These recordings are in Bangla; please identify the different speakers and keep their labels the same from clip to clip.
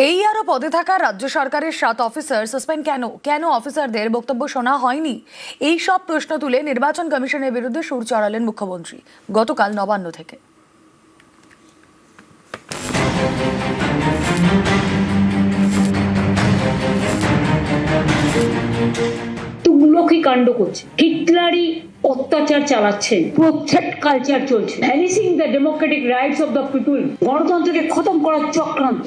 Speaker 1: এই আরও পদে থাকা রাজ্য সরকারের 7 অফিসার সাসপেন্ড কেন অফিসারদের বক্তব্য শোনা হয়নি, এই সব প্রশ্ন তুলে নির্বাচন কমিশনের বিরুদ্ধে সুর চড়ালেন মুখ্যমন্ত্রী গতকাল নবান্ন থেকে।
Speaker 2: তুগলকি কাণ্ড করছে, হিটলারি অত্যাচার চালাচ্ছেন, প্রত্যেক কালচার চলছে, vanishing the Democratic rights of the people, গণতন্ত্রকে খতম করার চক্রান্ত।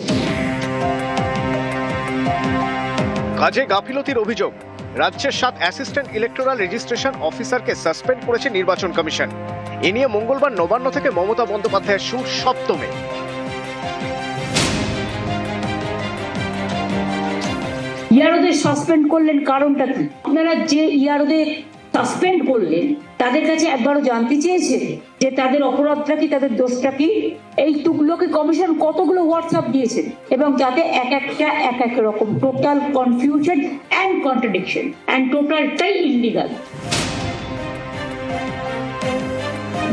Speaker 3: কাজে গাফিলতির অভিযোগ, রাজ্যের 7 অ্যাসিস্ট্যান্ট ইলেকটোরাল রেজিস্ট্রেশন অফিসারকে সাসপেন্ড করেছে নির্বাচন কমিশন। এ নিয়ে মঙ্গলবার নবান্ন থেকে মমতা বন্দ্যোপাধ্যায়ের সুর সপ্তমে।
Speaker 2: ইয়ারোদের সাসপেন্ড করলেন কারণটা কি? আপনারা যে ইয়ারোদের সাসপেন্ড করলেন তাদের কাছে একবারও জানতে চেয়েছে যে তাদের অপরাধটা কি, তাদের দোষটা কি? এই তুগলকি কমিশন কতগুলো হোয়াটসঅ্যাপ দিয়েছে এবং যাতে এক এক রকম, total confusion and contradiction and টোটালটাই ইলিগাল।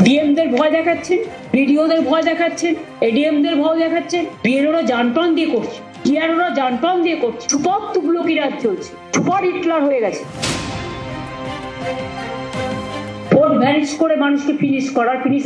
Speaker 2: ডিএমদের ভয় দেখাচ্ছেন, বিডিওদের ভয় দেখাচ্ছেন, এডিএমদের ভয় দেখাচ্ছেন, বিএলওরা জানপ্রাণ দিয়ে করছে, টিআরওরা জানপ্রাণ দিয়ে করছে। সুপার তুগলকি রাজ চলছে, সুপার হিটলার হয়ে গেছে। ভোট ভ্যানিশ করে মানুষকে ফিনিশ করার ফিনিশ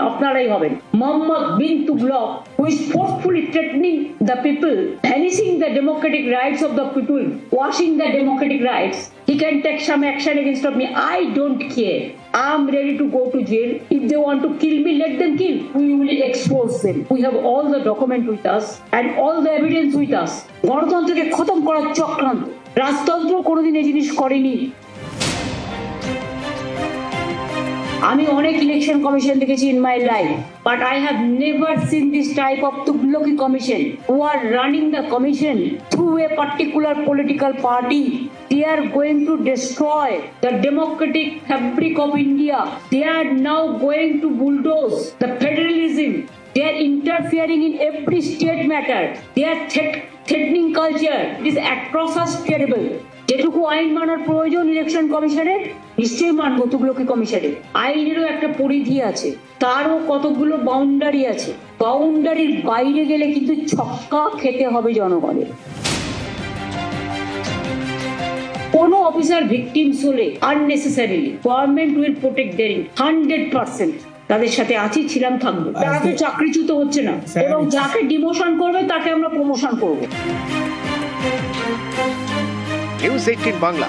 Speaker 2: আপনারাই হবেন। Mohammad bin Tughlaq, who is forcefully threatening the people, vanishing the democratic rights of the people, washing the democratic rights. He can take some action against me. I don't care. I'm ready to go to jail. If they want to kill me, let them kill. We will expose them. We have all the document with us and all the evidence with us. গণতন্ত্রকে খতম করার চক্রান্ত। রাজতন্ত্র কোনোদিন এই জিনিস করেনি। আমি অনেক ইলেকশন কমিশন দেখেছি in my life, but I have never seen this type of Tughlaqi commission who are running the commission through a particular political party. They are going to destroy the democratic fabric of India. They are now going to bulldoze the federalism. They are interfering in every state matter. They are threatening culture. It is atrocious, terrible. যেটুকু আইন মানার প্রয়োজন ইলেকশন কমিশনের, নিশ্চয়ই মানবো তুগলকি কমিশনের। আইনেরও একটা পরিধি আছে, তারও কতগুলো বাউন্ডারি আছে। বাউন্ডারির বাইরে গেলে কিন্তু ছক্কা খেতে হবে জনগণের। কোনো অফিসার ভিকটিমস হলে unnecessarily government will protect their 100%। তাদের সাথে আছি, ছিলাম, থাকবো। তারা তো চাকরিচ্যুত হচ্ছে না, এবং যাকে ডিমোশন করবে তাকে আমরা প্রমোশন করবো।
Speaker 3: নিউজ 18 বাংলা।